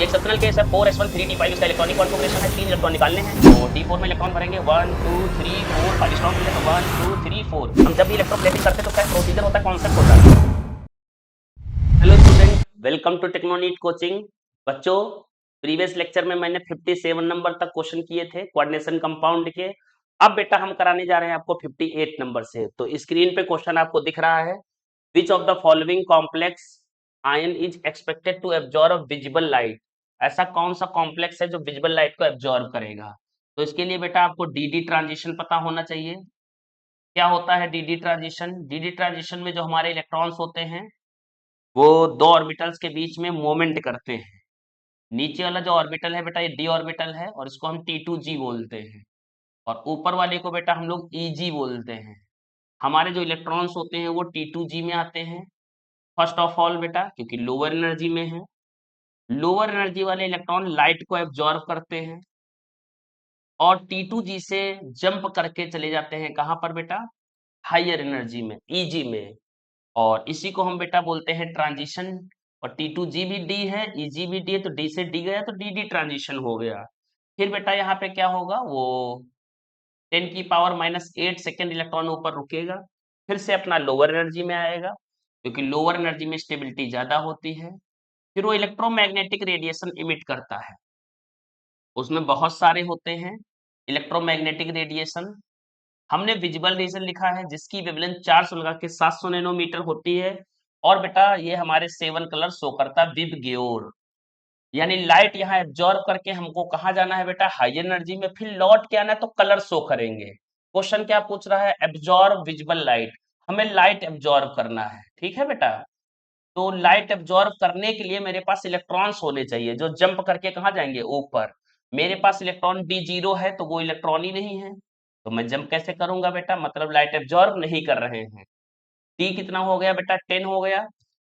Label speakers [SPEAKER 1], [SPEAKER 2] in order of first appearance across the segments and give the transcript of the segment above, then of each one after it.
[SPEAKER 1] ये exceptional case है 4s1 3d5 इसका इलेक्ट्रॉनिक कॉन्फ़िगरेशन है, 3 इलेक्ट्रॉन निकालने हैं। तो d4 में इलेक्ट्रॉन भरेंगे 1 2 3 4 खाली स्ट्रॉन्ग मिले तो 1 2 3 4। हम जब भी इलेक्ट्रोप्लेटिंग करते हैं तो क्या प्रोसीजर होता है, कॉन्सेप्ट होता है। Hello student, welcome to Technoneet coaching. बच्चों, प्रीवियस लेक्चर में मैंने 57 नंबर तक क्वेश्चन किए थे कोऑर्डिनेशन कंपाउंड के। अब बेटा हम कराने जा रहे हैं आपको 58 नंबर से। तो स्क्रीन पे क्वेश्चन आपको दिख रहा है, which of the following complex ion is expected to absorb visible light. ऐसा कौन सा कॉम्प्लेक्स है जो विजिबल लाइट को एब्जॉर्ब करेगा। तो इसके लिए बेटा आपको डी ट्रांजिशन पता होना चाहिए। क्या होता है डी ट्रांजिशन? डी ट्रांजिशन में जो हमारे इलेक्ट्रॉन्स होते हैं वो दो ऑर्बिटल्स के बीच में मूवमेंट करते हैं। नीचे वाला जो ऑर्बिटल है बेटा ये डी ऑर्बिटल है और इसको हम T2G बोलते हैं, और ऊपर वाले को बेटा हम लोग EG बोलते हैं। हमारे जो इलेक्ट्रॉन्स होते हैं वो T2G में आते हैं फर्स्ट ऑफ ऑल बेटा, क्योंकि लोअर एनर्जी में है। लोअर एनर्जी वाले इलेक्ट्रॉन लाइट को एब्जॉर्ब करते हैं और T2G से जंप करके चले जाते हैं कहाँ पर बेटा, हायर एनर्जी में, EG में। और इसी को हम बेटा बोलते हैं ट्रांजिशन। और T2G भी डी है, EG भी डी है, तो डी से डी गया तो डी ट्रांजिशन हो गया। फिर बेटा यहाँ पे क्या होगा, वो 10⁻⁻8 सेकेंड इलेक्ट्रॉन ऊपर रुकेगा, फिर से अपना लोअर एनर्जी में आएगा, क्योंकि लोअर एनर्जी में स्टेबिलिटी ज्यादा होती है। फिर वो इलेक्ट्रोमैग्नेटिक रेडिएशन इमिट करता है, उसमें बहुत सारे होते हैं इलेक्ट्रोमैग्नेटिक रेडिएशन। हमने विजिबल रीजन लिखा है जिसकी वेवलेंथ 400 लगा के 700 नैनोमीटर होती है। और बेटा ये हमारे 7 कलर शो करता है विब ग्योर, यानी लाइट यहाँ एब्जॉर्ब करके हमको कहाँ जाना है बेटा, हाई एनर्जी में, फिर लौट के आना है तो कलर शो करेंगे। क्वेश्चन क्या पूछ रहा है, एब्जॉर्ब विजिबल लाइट, हमें लाइट एब्जॉर्ब करना है, ठीक है बेटा। तो लाइट एब्जॉर्ब करने के लिए मेरे पास इलेक्ट्रॉन्स होने चाहिए जो जंप करके कहाँ जाएंगे, ऊपर। मेरे पास इलेक्ट्रॉन D0 है तो वो इलेक्ट्रॉन ही नहीं है, तो मैं जंप कैसे करूंगा बेटा, मतलब लाइट एब्जॉर्ब नहीं कर रहे हैं। टी कितना हो गया बेटा, 10 हो गया।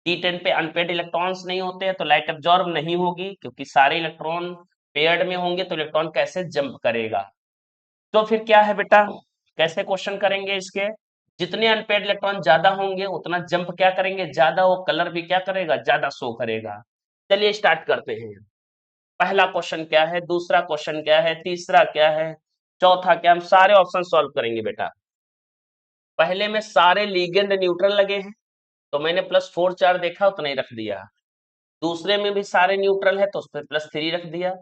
[SPEAKER 1] T10 पे अनपेयर्ड इलेक्ट्रॉन्स नहीं होते हैं तो लाइट एब्जॉर्ब नहीं होगी, क्योंकि सारे इलेक्ट्रॉन पेयर्ड में होंगे तो इलेक्ट्रॉन कैसे जंप करेगा। तो फिर क्या है बेटा, कैसे क्वेश्चन करेंगे इसके, जितने अनपेयर्ड इलेक्ट्रॉन ज्यादा होंगे उतना जंप क्या करेंगे ज्यादा, वो कलर भी क्या करेगा, ज्यादा शो करेगा। चलिए स्टार्ट करते हैं। पहला क्वेश्चन क्या है, दूसरा क्वेश्चन क्या है, तीसरा क्या है, चौथा क्या, हम सारे ऑप्शन सॉल्व करेंगे बेटा। पहले में सारे लिगेंड न्यूट्रल लगे हैं तो मैंने +4 चार्ज देखा उतना ही रख दिया। दूसरे में भी सारे न्यूट्रल है तो उस पर +3 रख दिया।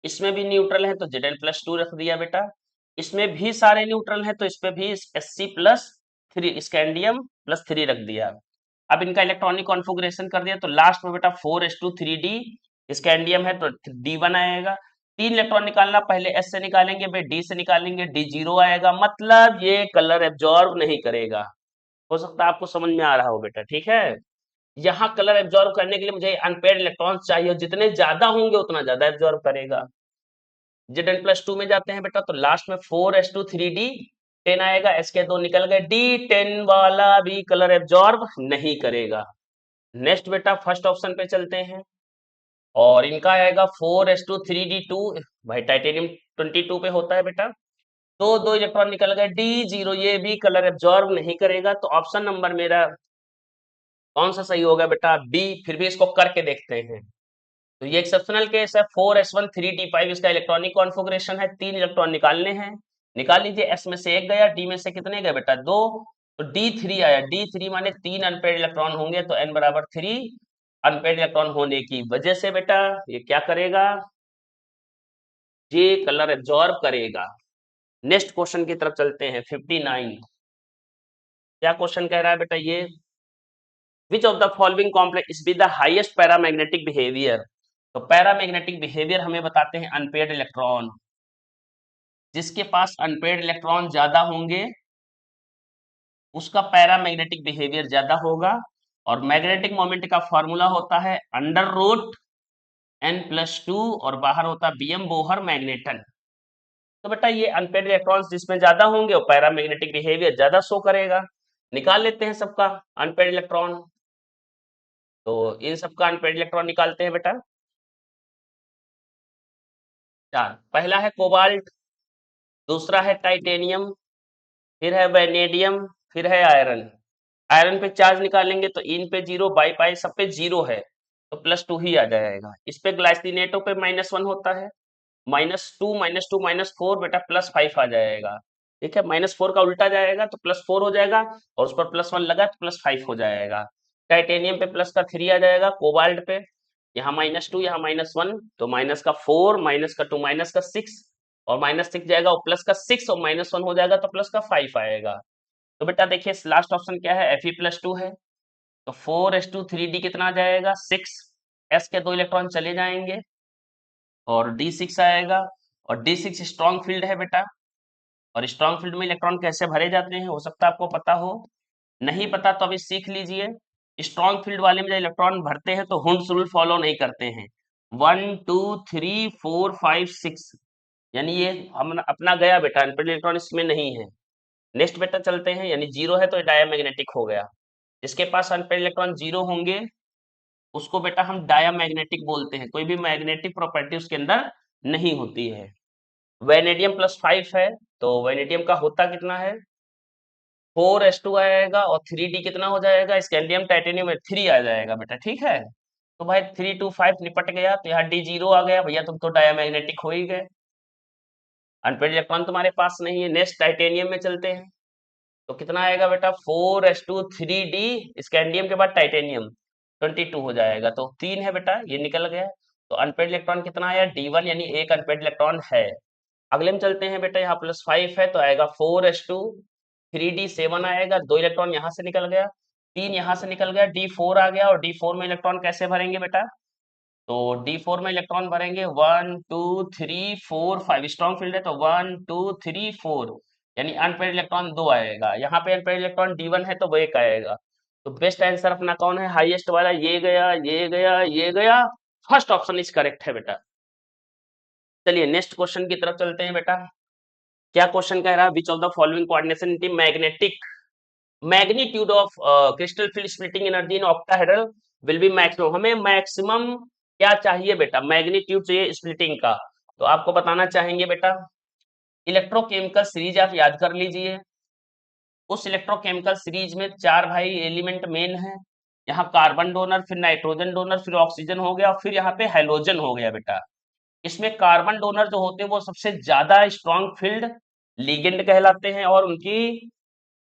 [SPEAKER 1] इसमें भी न्यूट्रल है तो Zn+2 रख दिया बेटा। इसमें भी सारे न्यूट्रल है तो इस पे भी Sc+3 स्कैंडियम +3 रख दिया। अब इनका इलेक्ट्रॉनिक कॉन्फ़िगरेशन कर दिया तो लास्ट में बेटा 4s2 3d स्कैंडियम है तो D1 आएगा। 3 इलेक्ट्रॉन निकालना, पहले S से निकालेंगे फिर D से निकालेंगे, D0 आएगा, मतलब ये कलर एब्जॉर्ब नहीं करेगा। हो सकता है आपको समझ में आ रहा हो बेटा, ठीक है। यहाँ कलर एब्जॉर्ब करने के लिए मुझे अनपेयर्ड इलेक्ट्रॉन्स चाहिए, जितने ज्यादा होंगे उतना ज्यादा एब्जॉर्ब करेगा। Zn+2 में जाते हैं बेटा तो लास्ट में 4s2 3d 10 आएगा, S के 2 निकल गए, D10 वाला भी कलर एब्जॉर्ब नहीं करेगा। नेक्स्ट बेटा फर्स्ट ऑप्शन पे चलते हैं और इनका आएगा 4s2 3d2, भाई टाइटेनियम 22 पे होता है बेटा, तो 2 इलेक्ट्रॉन निकल गए, D0 ये भी कलर एब्जॉर्ब नहीं करेगा। तो ऑप्शन नंबर मेरा कौन सा सही होगा बेटा, बी। फिर भी इसको करके देखते हैं। तो ये एक्सेप्शनल केस है 4s1 3d5 इसका इलेक्ट्रॉनिक कॉन्फ़िगरेशन है, 3 इलेक्ट्रॉन निकालने हैं। निकाल लीजिए, S में से 1 गया, D में से कितने गए बेटा, 2, तो D3 आया। D3 माने 3 अनपेयर्ड इलेक्ट्रॉन होंगे तो n बराबर 3 अनपेयर्ड इलेक्ट्रॉन होने की वजह से बेटा ये क्या करेगा, ये कलर एब्जॉर्ब करेगा। नेक्स्ट क्वेश्चन की तरफ चलते हैं 59। क्या क्वेश्चन कह रहा है बेटा ये, विच of the following complex with the highest paramagnetic behaviour. तो पैरामैग्नेटिक बिहेवियर हमें बताते हैं अनपेयर्ड इलेक्ट्रॉन, जिसके पास अनपेयर्ड इलेक्ट्रॉन ज्यादा होंगे उसका पैरामैग्नेटिक बिहेवियर ज्यादा होगा। और मैग्नेटिक मोमेंट का फॉर्मूला होता है √n+2 और बाहर होता है Bm बोहर मैग्नेटन। तो बेटा ये अनपेयर्ड इलेक्ट्रॉन्स जिसमें ज्यादा होंगे वो पैरामैग्नेटिक बिहेवियर ज्यादा शो करेगा। निकाल लेते हैं सबका अनपेयर्ड इलेक्ट्रॉन। तो इन सबका अनपेयर्ड इलेक्ट्रॉन निकालते हैं बेटा। चार, पहला है कोबाल्ट, दूसरा है टाइटेनियम, फिर है वेनेडियम, फिर है आयरन। आयरन पे चार्ज निकालेंगे तो इन पे 0, बाई पाई सब पे 0 है। तो +2 ही आ जाएगा। इस पे ग्लाइसिनेटो पे -1 होता है, -2 -2 -4 बेटा +5 आ जाएगा। ठीक है, -4 का उल्टा जाएगा तो +4 हो जाएगा, और उस पर +1 लगा तो +5 हो जाएगा। टाइटेनियम पे प्लस का 3 आ जाएगा, कोबाल्ट पे यहाँ -2 यहाँ -1, तो माइनस का 4 माइनस का 2 माइनस का 6, और -6 जाएगा और प्लस का 6 और -1 हो जाएगा तो प्लस का 5 आएगा। तो बेटा देखिए लास्ट ऑप्शन क्या है, Fe+2 है। तो 4s2 3d कितना आ जाएगा 6, s के 2 इलेक्ट्रॉन चले जाएंगे और d6 आएगा, और d6 स्ट्रॉन्ग फील्ड है बेटा, और स्ट्रॉन्ग फील्ड में इलेक्ट्रॉन कैसे भरे जाते हैं हो सकता है आपको पता हो, नहीं पता तो अभी सीख लीजिए। स्ट्रॉन्ग फील्ड वाले में जब इलेक्ट्रॉन भरते हैं तो हुंड्स रूल फॉलो नहीं करते हैं, 1 2 3 4 5 6, यानी ये हम अपना गया बेटा, अनपेड इलेक्ट्रॉन इसमें नहीं है। नेक्स्ट बेटा चलते हैं, यानी जीरो है तो डायमैग्नेटिक हो गया, जिसके पास अनपेड इलेक्ट्रॉन जीरो होंगे उसको बेटा हम डायमैग्नेटिक बोलते हैं, कोई भी मैग्नेटिक प्रॉपर्टी उसके अंदर नहीं होती है। वेनेडियम +5 है, तो वेनेडियम का होता कितना है 4s2 आएगा, और 3d कितना हो जाएगा, स्कैंडियम टाइटेनियम में 3 आ जाएगा बेटा, ठीक है। तो भाई 3 2 5 निपट गया, तो यहाँ d0 आ गया, भैया तुम तो डायमैग्नेटिक हो ही गए, अनपेड इलेक्ट्रॉन तुम्हारे पास नहीं है। नेक्स्ट टाइटेनियम में चलते हैं, तो कितना आएगा बेटा 4s2 3d, स्कैंडियम के बाद टाइटेनियम 22 हो जाएगा, तो 3 है बेटा, ये निकल गया। तो अनपेड इलेक्ट्रॉन कितना आया d1, यानी एक अनपेड इलेक्ट्रॉन है। अगले में चलते हैं बेटा, यहाँ +5 है तो आएगा 4s2 3d 7 आएगा, 2 इलेक्ट्रॉन यहाँ से निकल गया, 3 यहाँ से निकल गया, d4 आ गया, और d4 में इलेक्ट्रॉन कैसे भरेंगे बेटा, तो D4 में इलेक्ट्रॉन भरेंगे 1 2 3 4 5, स्ट्रॉन्ग फील्ड है तो 1 2 3 4, यानी अनपेड इलेक्ट्रॉन 2 आएगा। यहाँ पे अनपेड इलेक्ट्रॉन D1 है तो वो 1 आएगा। तो बेस्ट आंसर अपना कौन है, हाईएस्ट वाला, ये गया ये गया ये गया, फर्स्ट ऑप्शन इज करेक्ट है बेटा। चलिए नेक्स्ट क्वेश्चन की तरफ चलते हैं बेटा। क्या क्वेश्चन कह रहा है, which of the following coordination in magnetic magnitude of crystal field splitting energy in octahedral will be maximum, हमें मैक्सिमम क्या चाहिए बेटा, मैग्नीट्यूड चाहिए स्प्लिटिंग का। तो आपको बताना चाहेंगे बेटा, इलेक्ट्रोकेमिकल सीरीज आप याद कर लीजिए, उस इलेक्ट्रोकेमिकल सीरीज में 4 भाई एलिमेंट मेन है, यहाँ कार्बन डोनर, फिर नाइट्रोजन डोनर, फिर ऑक्सीजन हो गया, फिर यहाँ पे हाइड्रोजन हो गया बेटा। इसमें कार्बन डोनर जो होते हैं वो सबसे ज्यादा स्ट्रॉन्ग फील्ड लिगेंड कहलाते हैं, और उनकी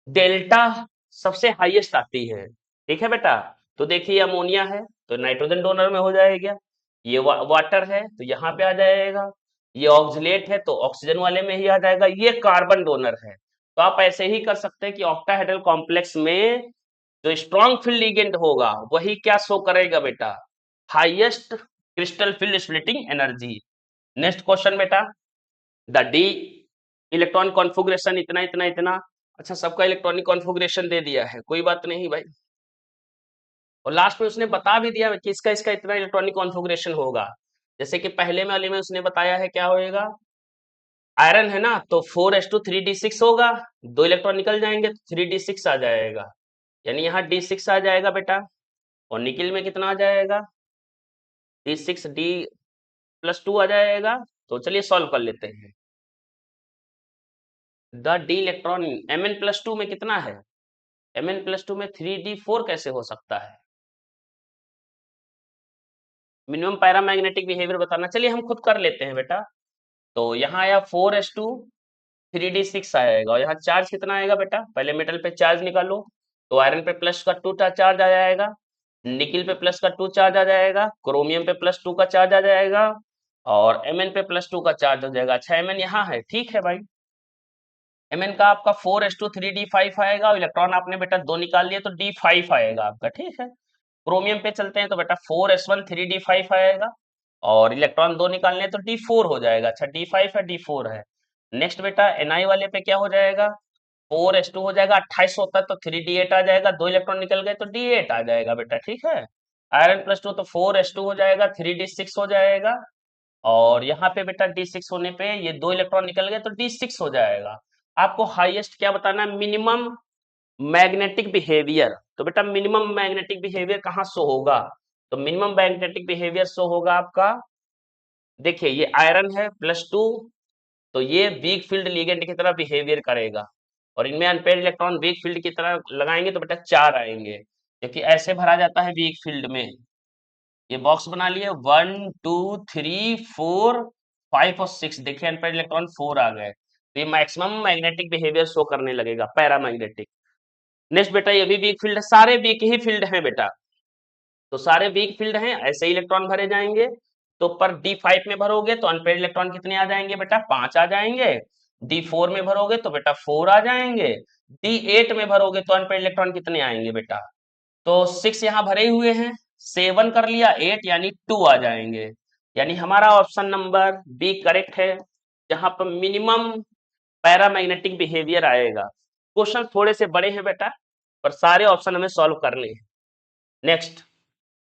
[SPEAKER 1] डेल्टा सबसे हाईएस्ट आती है, ठीक है बेटा। तो देखिए अमोनिया है तो नाइट्रोजन डोनर में हो जाएगा, ये वाटर है तो यहाँ पे आ जाएगा, ये ऑक्सीलेट है तो ऑक्सीजन वाले में ही आ जाएगा, ये कार्बन डोनर है। तो आप ऐसे ही कर सकते हैं कि ऑक्टाहेड्रल कॉम्प्लेक्स में जो स्ट्रॉन्ग फील्ड लिगेंड होगा वही क्या शो करेगा बेटा, highest crystal field splitting energy. Next question बेटा, द डी इलेक्ट्रॉन कॉन्फ़िगरेशन इतना इतना इतना, अच्छा सबका इलेक्ट्रॉनिक कॉन्फ़िगरेशन दे दिया है, कोई बात नहीं भाई, और लास्ट में उसने बता भी दिया कि इसका इसका इतना इलेक्ट्रॉनिक कॉन्फ़िगरेशन होगा। जैसे कि पहले वाले में उसने बताया है क्या होएगा, आयरन है ना तो 4s2 3d6 होगा, 2 इलेक्ट्रॉन निकल जाएंगे तो 3d6 आ जाएगा, यानी यहाँ d6 आ जाएगा बेटा, और निकिल में कितना आ जाएगा d6d+2 आ जाएगा। तो चलिए सॉल्व कर लेते हैं। द डी इलेक्ट्रॉन Mn+2 में कितना है, Mn+2 में 3d4 कैसे हो सकता है, मिनिमम पैरामैग्नेटिक बिहेवियर बताना, चलिए हम खुद कर लेते हैं बेटा। तो यहाँ आया 4s2 3d6 आएगा, और यहाँ चार्ज कितना आएगा बेटा, पहले मेटल पे चार्ज निकालो, तो आयरन पे प्लस का 2 चार्ज आ जाएगा, निकिल पे प्लस का 2 चार्ज आ जाएगा, क्रोमियम पे +2 का चार्ज आ जाएगा, और Mn पे +2 का चार्ज हो जाएगा। अच्छा Mn यहाँ है, ठीक है भाई, Mn का आपका 4s2 3d5 आएगा, और इलेक्ट्रॉन आपने बेटा 2 निकाल लिए तो d5 आएगा आपका, ठीक है। क्रोमियम पे चलते हैं तो बेटा 4s1 3d5 आएगा, और इलेक्ट्रॉन 2 निकालने हैं तो d4 हो जाएगा। अच्छा d5 है d4 है। नेक्स्ट बेटा Ni वाले पे क्या हो जाएगा, 4s2 हो जाएगा, 28 होता है तो 3d8 आ जाएगा, 2 इलेक्ट्रॉन निकल गए तो d8 आ जाएगा बेटा, ठीक है। आयरन+2 तो 4s2 हो जाएगा, 3d6 हो जाएगा, और यहाँ पे बेटा d6 होने पे ये 2 इलेक्ट्रॉन निकल गए तो d6 हो जाएगा। आपको हाईएस्ट क्या बताना है, मिनिमम मैग्नेटिक बिहेवियर। तो बेटा मिनिमम मैग्नेटिक बिहेवियर कहाँ शो होगा, तो मिनिमम मैग्नेटिक बिहेवियर शो होगा आपका, देखिए ये आयरन है +2, तो ये वीक फील्ड लिगेंड की तरह बिहेवियर करेगा, और इनमें अनपेयर्ड इलेक्ट्रॉन वीक फील्ड की तरह लगाएंगे तो बेटा 4 आएंगे, क्योंकि ऐसे भरा जाता है वीक फील्ड में। ये बॉक्स बना लिए 1 2 3 4 5 और 6, देखिए अनपेड इलेक्ट्रॉन 4 आ गए, तो ये मैक्सिमम मैग्नेटिक बिहेवियर शो करने लगेगा, पैरामैग्नेटिक। नेक्स्ट बेटा ये भी वीक फील्ड है, सारे वीक ही फील्ड हैं बेटा, तो सारे वीक फील्ड हैं, ऐसे ही इलेक्ट्रॉन भरे जाएंगे। तो पर D5 में भरोगे तो अनपेड इलेक्ट्रॉन कितने आ जाएंगे बेटा, 5 आ जाएंगे। D4 में भरोगे तो बेटा 4 आ जाएंगे। D8 में भरोगे तो अनपेड इलेक्ट्रॉन कितने आएंगे बेटा, तो 6 यहाँ भरे हुए हैं, 7 कर लिया, 8 यानी 2 आ जाएंगे। यानी हमारा ऑप्शन नंबर बी करेक्ट है, जहां पर मिनिमम पैरामैग्नेटिक बिहेवियर आएगा। क्वेश्चन थोड़े से बड़े हैं बेटा, पर सारे ऑप्शन हमें सॉल्व करने हैं। Next,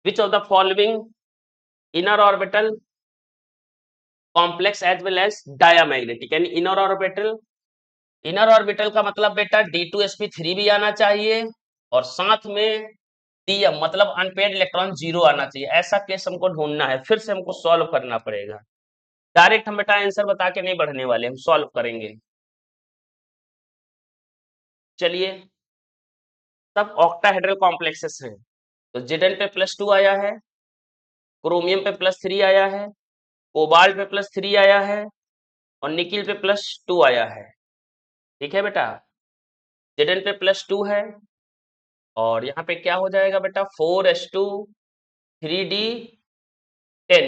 [SPEAKER 1] which of the following inner orbital complex as well as diamagnetic, यानी इनर ऑर्बिटल का मतलब बेटा D2sp3 भी आना चाहिए, और साथ में DM मतलब अनपेड इलेक्ट्रॉन 0 आना चाहिए। ऐसा केस हमको ढूंढना है, फिर से हमको सॉल्व करना पड़ेगा। डायरेक्ट हम बेटा आंसर बता के नहीं बढ़ने वाले, हम सॉल्व करेंगे। चलिए, सब ऑक्टाहेड्रल कॉम्प्लेक्सेस हैं, तो Zn पे +2 आया है, क्रोमियम पे +3 आया है, कोबाल्ट पे +3 आया है, और निकिल पे +2 आया है। ठीक है बेटा, Zn पे +2 है, और यहाँ पे क्या हो जाएगा बेटा, 4s2 3d10।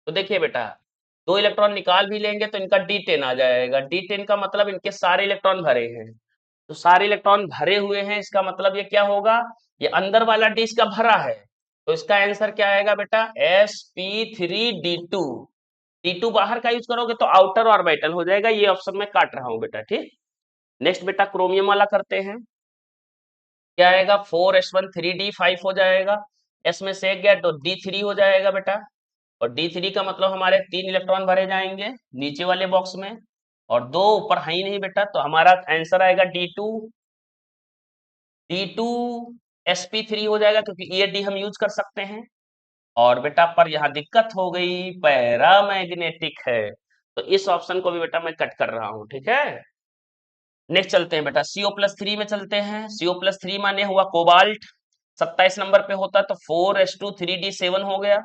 [SPEAKER 1] तो देखिए बेटा, 2 इलेक्ट्रॉन निकाल भी लेंगे तो इनका D10 आ जाएगा। D10 का मतलब इनके सारे इलेक्ट्रॉन भरे हैं, तो सारे इलेक्ट्रॉन भरे हुए हैं, इसका मतलब ये क्या होगा, ये अंदर वाला D इसका भरा है, तो इसका आंसर क्या आएगा बेटा, sp3d2। D2 बाहर का यूज करोगे तो आउटर ऑर्बिटल हो जाएगा, ये ऑप्शन में काट रहा हूं बेटा, ठीक। नेक्स्ट बेटा क्रोमियम वाला करते हैं, क्या आएगा, 4s1 3d5 हो जाएगा, s में से एक गया तो D3 हो जाएगा बेटा, और D3 का मतलब हमारे 3 इलेक्ट्रॉन भरे जाएंगे नीचे वाले बॉक्स में, और 2 ऊपर है ही नहीं बेटा, तो हमारा आंसर आएगा D2 sp3 हो जाएगा, क्योंकि ये D हम यूज कर सकते हैं। और बेटा पर यहाँ दिक्कत हो गई, पैरामैग्नेटिक है, तो इस ऑप्शन को भी बेटा मैं कट कर रहा हूँ, ठीक है। नेक्स्ट चलते हैं बेटा, CO+3 में चलते हैं। CO+3 माने हुआ कोबाल्ट, 27 नंबर पे होता तो 4s2 3d7 हो गया,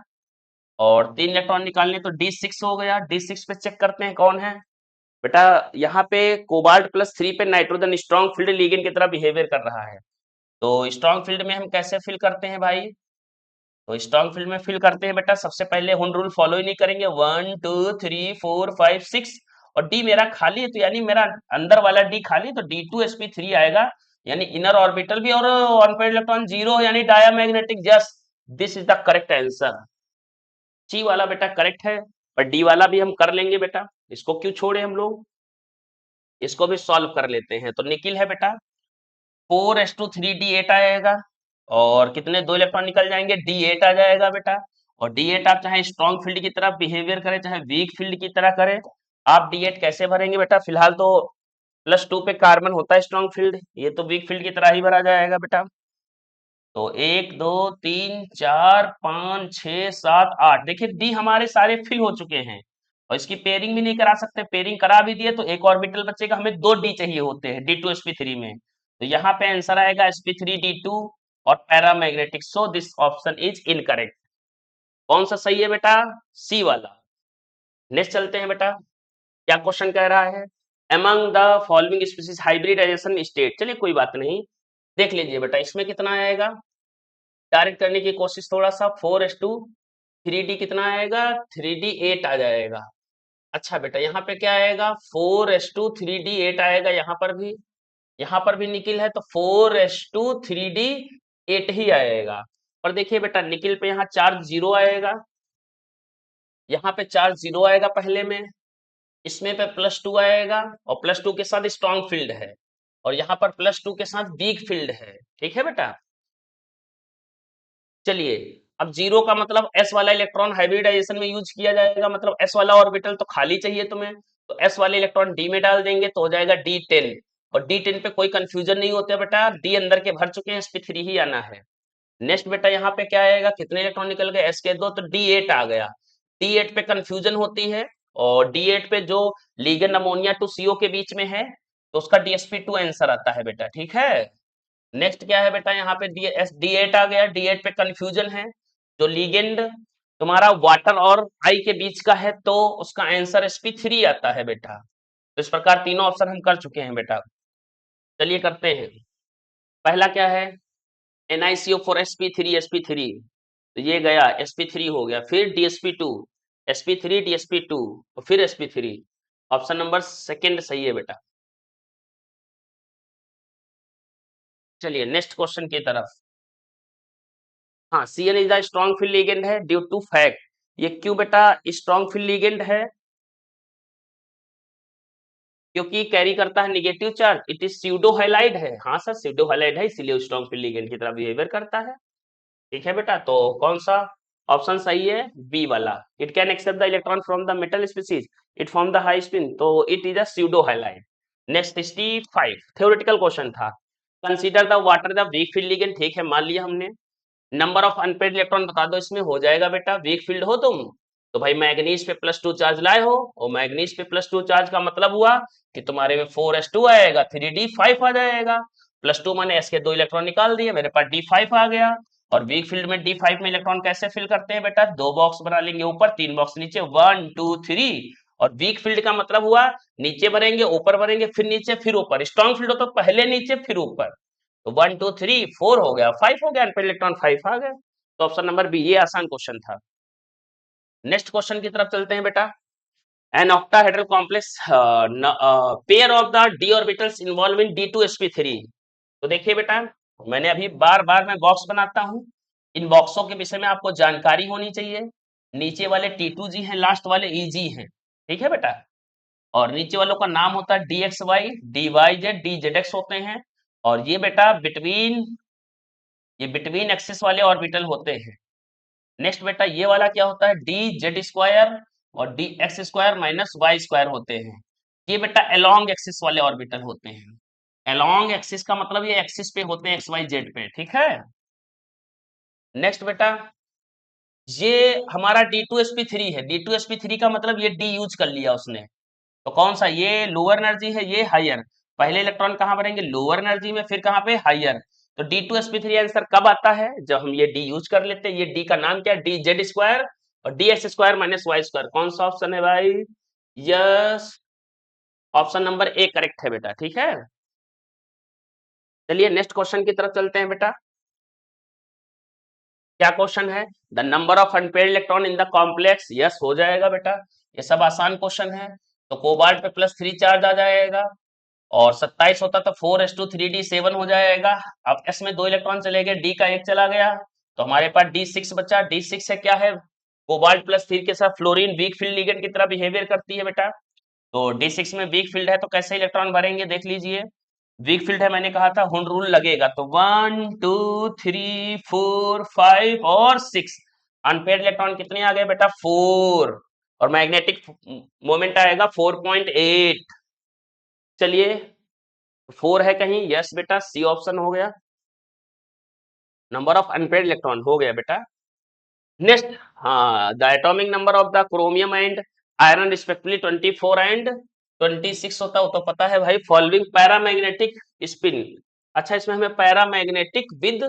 [SPEAKER 1] और 3 इलेक्ट्रॉन निकालने तो D6 हो गया। D6 पे चेक करते हैं कौन है बेटा, यहाँ पे कोबाल्ट +3 पे नाइट्रोजन स्ट्रॉन्ग फील्ड लिगेंड की तरह बिहेवियर कर रहा है, तो स्ट्रॉन्ग फील्ड में हम कैसे फिल करते हैं भाई, तो स्ट्रॉन्ग फील्ड में फिल करते हैं बेटा, सबसे पहले हुन रूल फॉलो ही नहीं करेंगे, 1 2 3 4 5 6, और डी मेरा खाली है, तो यानी मेरा अंदर वाला डी खाली, तो D2sp3 आएगा, यानी इनर ऑर्बिटल भी और ऑनपेड इलेक्ट्रॉन 0, यानी diamagnetic. Just this is the correct answer. C वाला बेटा करेक्ट है, पर डी वाला भी हम कर लेंगे बेटा, इसको क्यों छोड़े हम लोग, इसको भी सॉल्व कर लेते हैं। तो निकिल है बेटा, 4s2 3d8 आएगा, और कितने 2 इलेक्ट्रॉन निकल जाएंगे, D8 आ जाएगा बेटा। और D8 आप चाहे स्ट्रॉन्ग फील्ड की तरह बिहेवियर करें, चाहे वीक फील्ड की तरह करें, आप D8 कैसे भरेंगे बेटा, फिलहाल तो +2 पे कार्बन होता है स्ट्रॉन्ग फील्ड, ये तो वीक फील्ड की तरह ही भरा जाएगा बेटा। तो 1 2 3 4 5 6 7 8, देखिए डी हमारे सारे फिल हो चुके हैं, और इसकी पेयरिंग भी नहीं करा सकते, पेयरिंग करा भी दिए तो एक ऑर्बिटल बचेगा, हमें 2 डी चाहिए होते हैं D2sp3 में, तो यहाँ पे आंसर आएगा sp3d2 और paramagnetic, so this option is incorrect. कौन सा सही है बेटा, सी वाला। नेक्स्ट चलते हैं बेटा, क्या क्वेश्चन कह रहा है, among the following species hybridization state, चलिए कोई बात नहीं, देख लीजिए बेटा इसमें कितना आएगा, डायरेक्ट करने की कोशिश थोड़ा सा, 4s2 3d कितना आएगा, 3d8 आ जाएगा। अच्छा बेटा यहाँ पे क्या आएगा, 4s2 3d8 आएगा, यहाँ पर भी निकिल है तो 4s2 3d8 ही आएगा। पर देखिए बेटा निकिल पे यहाँ चार्ज 0 आएगा, यहाँ पे चार्ज 0 आएगा पहले में, इसमें पे +2 आएगा, और +2 के साथ स्ट्रॉन्ग फील्ड है, और यहाँ पर +2 के साथ वीक फील्ड है, ठीक है बेटा। चलिए, अब 0 का मतलब s वाला इलेक्ट्रॉन हाइब्रिडाइजेशन में यूज किया जाएगा, मतलब s वाला ऑर्बिटल तो खाली चाहिए तुम्हें, तो s वाले इलेक्ट्रॉन d में डाल देंगे तो हो जाएगा D10, और D10 पे कोई कंफ्यूजन नहीं होता बेटा, d अंदर के भर चुके हैं, sp3 ही आना है। नेक्स्ट बेटा यहाँ पे क्या आएगा, कितने इलेक्ट्रॉन निकल गए, s के 2, तो D8 आ गया। D8 पे कंफ्यूजन होती है, और D8 पे जो लिगेंड अमोनिया टू CO के बीच में है, तो उसका DsP2 आंसर आता है बेटा, ठीक है। नेक्स्ट क्या है बेटा, यहाँ पे D8 आ गया, D8 पे कंफ्यूजन है, जो लिगेंड तुम्हारा वाटर और आई के बीच का है तो उसका आंसर sp3 आता है बेटा। तो इस प्रकार तीनों ऑप्शन हम कर चुके हैं बेटा। चलिए करते हैं। पहला क्या है, NiCO4 sp3 तो ये गया sp3 हो गया, फिर dsp2 sp3 dsp2 और फिर sp3। ऑप्शन नंबर सेकंड सही है बेटा। चलिए नेक्स्ट क्वेश्चन की तरफ। हाँ, CN is the strong field ligand है ड्यू टू फैक्ट। ये क्यों बेटा स्ट्रॉन्ग फील्ड लिगेंड है? क्योंकि कैरी करता है negative charge, it is pseudo halide है। हाँ सर स्यूडो हाइलाइड है, इसीलिए स्ट्रॉन्ग फील्ड लिगेंड की तरह बिहेवियर करता है। ठीक है बेटा, तो कौन सा ऑप्शन सही है? बी वाला। It can accept the electron from the metal species, it form the high spin, तो it is a pseudo halide. Next 65 theoretical question था। Consider the water the weak field ligand. ठीक है मान लिया हमने। नंबर ऑफ अनपेड इलेक्ट्रॉन बता दो, इसमें हो जाएगा बेटा। वीक फील्ड हो तुम तो भाई मैग्नीज पे +2 चार्ज लाए हो, और मैग्नीज पे +2 चार्ज का मतलब हुआ कि तुम्हारे में 4s2 आएगा, 3d5 आ जाएगा। +2 माने s के 2 इलेक्ट्रॉन निकाल दिए, मेरे पास d5 आ गया। और वीक फील्ड में d5 में इलेक्ट्रॉन कैसे फिल करते हैं बेटा? 2 बॉक्स बना लेंगे ऊपर, 3 बॉक्स नीचे, 1 2 3। और वीक फील्ड का मतलब हुआ नीचे भरेंगे, ऊपर भरेंगे, फिर नीचे, फिर ऊपर। स्ट्रॉन्ग फील्ड हो तो पहले नीचे फिर ऊपर। तो 1 2 3 4 हो गया, 5 हो गया, अनपेड इलेक्ट्रॉन 5 आ गए। तो ऑप्शन नंबर बी, ये आसान क्वेश्चन था। नेक्स्ट क्वेश्चन की तरफ चलते हैं बेटा। An octahedral complex pair of the d orbitals involve in d2sp3। तो देखिए बेटा, मैंने अभी बार बार मैं बॉक्स बनाता हूं, इन बॉक्सों के विषय में आपको जानकारी होनी चाहिए। नीचे वाले T2G हैं, लास्ट वाले EG हैं। ठीक है बेटा, और नीचे वालों का नाम होता है DXY, DYZ, DZX होते हैं। और ये बिटवीन एक्सिस वाले ऑर्बिटल होते हैं। नेक्स्ट बेटा ये वाला क्या होता है? DZ² और DX² माइनस Y² होते हैं। ये बेटा अलोंग एक्सिस वाले ऑर्बिटल होते हैं। अलोंग एक्सिस का मतलब ये एक्सिस पे होते हैं, XYZ पे। ठीक है। नेक्स्ट बेटा, ये हमारा D2sp3 है। D2sp3 का मतलब ये D यूज कर लिया उसने। तो कौन सा? ये लोअर एनर्जी है, ये हायर। पहले इलेक्ट्रॉन कहाँ भरेंगे? लोअर एनर्जी में, फिर कहाँ पे? हायर। तो D2sp3 आंसर कब आता है? जब हम ये D यूज कर लेते हैं। ये D का नाम क्या है? DZ² और DX² माइनस Y²। कौन सा ऑप्शन है भाई? Yes, option number A correct है बेटा। ठीक है, चलिए नेक्स्ट क्वेश्चन की तरफ चलते हैं बेटा। क्या क्वेश्चन है? The number of unpaired electron in the complex. Yes हो जाएगा बेटा, ये सब आसान क्वेश्चन है। तो कोबाल्ट पे +3 चार्ज आ जाएगा, और 27 होता तो 4s2 3d7 हो जाएगा। अब s में 2 इलेक्ट्रॉन चले गए, d का 1 चला गया, तो हमारे पास d6 बचा। d6 है क्या है? कोबाल्ट +3 के साथ फ्लोरीन वीक फील्ड लिगेंड की तरह बिहेवियर करती है बेटा। तो d6 में वीक फील्ड है तो कैसे इलेक्ट्रॉन भरेंगे देख लीजिए। वीक फील्ड है, मैंने कहा था हुंड रूल लगेगा, तो 1 2 3 4 5 और 6। अनपेयर्ड इलेक्ट्रॉन कितने आ गए बेटा? 4। और मैग्नेटिक मोमेंट आएगा 4.8। चलिए 4 है कहीं? यस बेटा, सी ऑप्शन हो गया। नंबर ऑफ अनपेयर्ड इलेक्ट्रॉन हो गया बेटा। नेक्स्ट, हाँ, the atomic number of the chromium and iron respectively 24 and 26 होता हो तो पता है भाई। Following paramagnetic spin. अच्छा, इसमें हमें paramagnetic with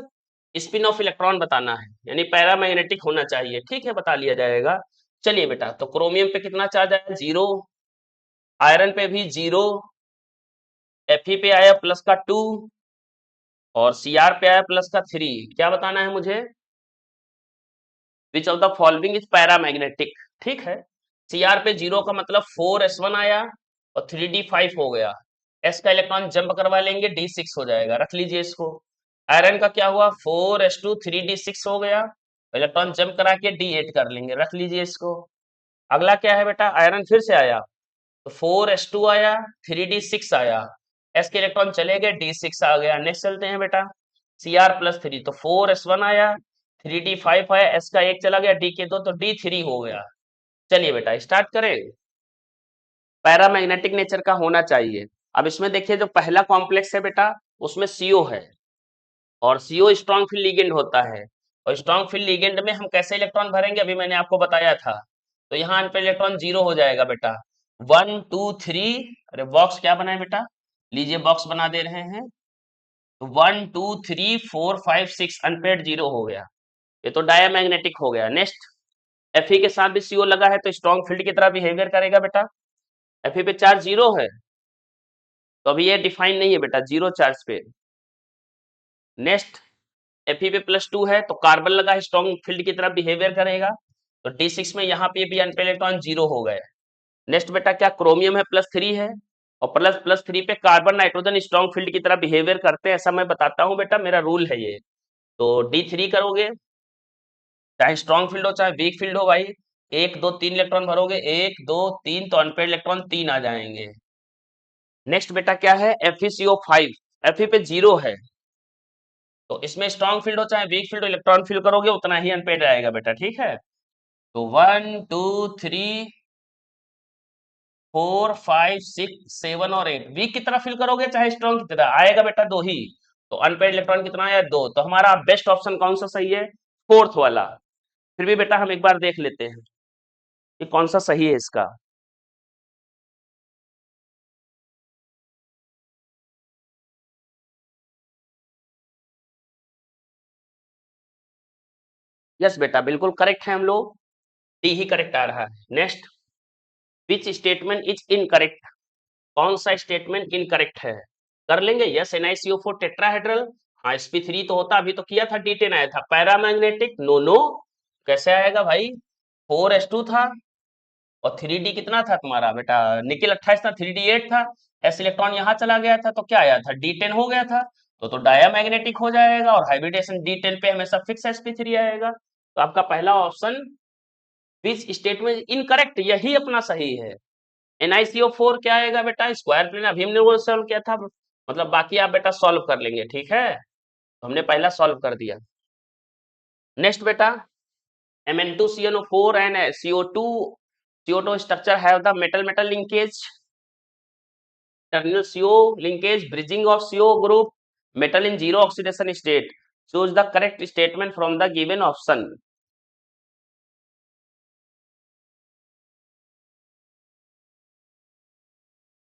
[SPEAKER 1] spin off electron बताना है, यानी पैरामैग्नेटिक होना चाहिए। ठीक है, बता लिया जाएगा। चलिए बेटा, तो क्रोमियम पे कितना चार्ज आया? 0। आयरन पे भी 0। Fe पे आया +2, और Cr पे आया +3। क्या बताना है मुझे? विच of the following is paramagnetic. ठीक है, Cr पे 0 का मतलब 4s1 आया और 3d5 हो गया। s का इलेक्ट्रॉन जंप करवा लेंगे, d6 हो जाएगा, रख लीजिए इसको। आयरन का क्या हुआ? 4s2 3d6 हो गया, इलेक्ट्रॉन जंप करा के d8 कर लेंगे, रख लीजिए इसको। अगला क्या है बेटा? आयरन फिर से आया, तो 4s2 आया, 3d6 आया, s के इलेक्ट्रॉन चले गए, d6 आ गया। नेक्स्ट चलते हैं बेटा, Cr+3, तो 4s1 आया, 3d5 आया, s का 1 चला गया, d के 2, तो d3 हो गया। चलिए बेटा स्टार्ट करें। पैरामैग्नेटिक नेचर का होना चाहिए। अब इसमें देखिए, जो पहला कॉम्प्लेक्स है बेटा उसमें CO है, और CO स्ट्रॉन्ग फील्ड लिगेंड होता है। और स्ट्रॉन्ग फील्ड लिगेंड में हम कैसे इलेक्ट्रॉन भरेंगे अभी मैंने आपको बताया था। तो यहाँ पे इलेक्ट्रॉन 0 हो जाएगा बेटा। 1 2 3, अरे बॉक्स क्या बनाए बेटा? लीजिए बॉक्स बना दे रहे हैं। तो 1 2 3 4 5 6 अनपेड 0 हो गया। ये तो डायामैग्नेटिक हो गया। नेक्स्ट, Fe के साथ भी CO लगा है तो स्ट्रॉन्ग फील्ड की तरह बिहेवियर करेगा बेटा। Fe पे चार्ज 0 है तो अभी ये डिफाइन नहीं है बेटा, 0 चार्ज पे। नेक्स्ट, Fe पे +2 है तो कार्बन लगा है, स्ट्रॉन्ग फील्ड की तरह बिहेवियर करेगा। तो D6 में यहाँ पे भी अनपेड इलेक्ट्रॉन 0 हो गए। नेक्स्ट बेटा, क्या क्रोमियम है +3 है और +3 पे कार्बन नाइट्रोजन स्ट्रॉन्ग फील्ड की तरह बिहेवियर करते हैं, ऐसा मैं बताता हूँ बेटा, मेरा रूल है ये। तो D3 करोगे, चाहे स्ट्रॉन्ग फील्ड हो चाहे वीक फील्ड हो भाई, 1 2 3 इलेक्ट्रॉन भरोगे, 1 2 3 तो अनपेड इलेक्ट्रॉन 3 आ जाएंगे। नेक्स्ट बेटा क्या है, FeCO5, Fe पे 0 है तो इसमें स्ट्रॉन्ग फील्ड हो चाहे वीक फील्ड हो, इलेक्ट्रॉन फिल करोगे उतना ही अनपेड आएगा बेटा, ठीक है। तो 1 2 3 4 5 6 7 और 8 वीक की तरह फिल करोगे चाहे स्ट्रॉन्ग की तरह, आएगा बेटा 2 ही। तो अनपेड इलेक्ट्रॉन कितना आया, 2। तो हमारा बेस्ट ऑप्शन कौन सा सही है, फोर्थ वाला। फिर भी बेटा हम एक बार देख लेते हैं कि कौन सा सही है इसका। यस बेटा बिल्कुल करेक्ट है हम लोग, डी ही करेक्ट आ रहा है। Next, which statement is incorrect, कौन सा स्टेटमेंट इनकरेक्ट है। कर लेंगे, यस NiCO4 टेट्राहेड्रल, हाँ sp3 तो होता, अभी तो किया था, D10 आया था। पैरामैग्नेटिक, नो नो, कैसे आएगा भाई, 4s2 था और 3d कितना था तुम्हारा बेटा, निकेल 28 था, 3d 8 था, s इलेक्ट्रॉन यहाँ चला गया था तो क्या आया था, D10 हो गया था। तो डायामैग्नेटिक हो जाएगा और हाइब्रिडेशन D10 पे हमेशा फिक्स sp3 आएगा। तो आपका पहला ऑप्शन विच स्टेटमेंट इनकरेक्ट, यही अपना सही है। NiCO4 क्या आएगा बेटा, स्क्वायर प्लेन, अभी हमने वो सॉल्व किया था, मतलब बाकी आप बेटा सॉल्व कर लेंगे, ठीक है। तो हमने पहला सॉल्व कर दिया। नेक्स्ट बेटा, Mn2CnO4 and CO2 structure have the metal linkage, terminal CO linkage, bridging of CO group, metal in zero oxidation state. Choose the correct statement from the given option.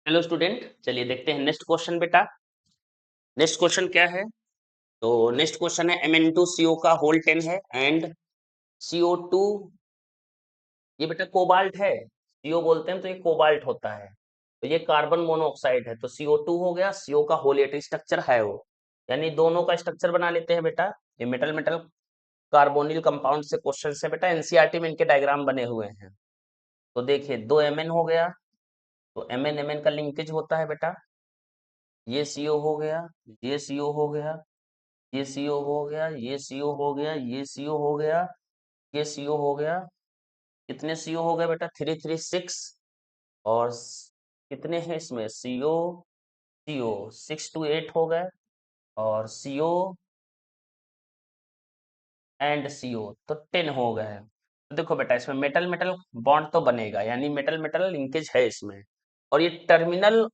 [SPEAKER 1] Hello student, चलिए देखते हैं next question बेटा। Next question क्या है, तो next question है Mn2CO का whole 10 है एंड CO2, ये बेटा कोबाल्ट है, CO बोलते हैं तो ये कोबाल्ट होता है, तो ये कार्बन मोनोऑक्साइड है, तो CO2 हो गया, CO का होल 8 स्ट्रक्चर है वो, यानी दोनों का स्ट्रक्चर बना लेते हैं बेटा। ये मेटल मेटल कार्बोनिल कंपाउंड से क्वेश्चन है बेटा, एनसीईआरटी में इनके डायग्राम बने हुए हैं। तो देखिए 2 Mn हो गया, तो Mn Mn का लिंकेज होता है बेटा, ये CO हो गया, ये CO हो गया, ये CO हो गया, ये CO हो गया, ये CO हो गया, ये CO हो गया, कितने CO हो गए बेटा, 3 3 6, और कितने हैं इसमें CO, CO 6 to 8 हो गए, और CO एंड CO तो 10 हो गए हैं। तो देखो बेटा इसमें मेटल मेटल बॉन्ड तो बनेगा, यानी मेटल मेटल लिंकेज है इसमें, और ये टर्मिनल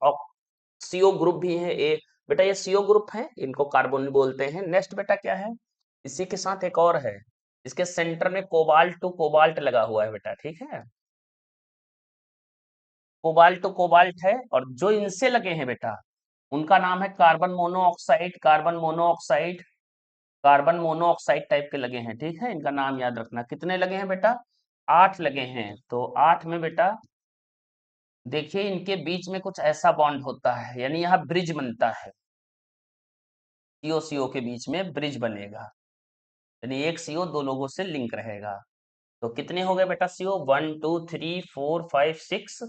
[SPEAKER 1] CO ग्रुप भी है, ए बेटा ये CO ग्रुप है, इनको कार्बोनिल बोलते हैं। नेक्स्ट बेटा क्या है, इसी के साथ एक और है, इसके सेंटर में कोबाल्ट टू कोबाल्ट लगा हुआ है बेटा, ठीक है, कोबाल्ट टू कोबाल्ट है, और जो इनसे लगे हैं बेटा उनका नाम है carbon monoxide, carbon monoxide, carbon monoxide type के लगे हैं, ठीक है, इनका नाम याद रखना। कितने लगे हैं बेटा, 8 लगे हैं। तो 8 में बेटा देखिए इनके बीच में कुछ ऐसा बॉन्ड होता है, यानी यहाँ ब्रिज बनता है, सीओ सीओ के बीच में ब्रिज बनेगा, यानी एक सीओ दो लोगों से लिंक रहेगा। तो कितने हो गए बेटा सीओ, 1 2 3 4 5 6,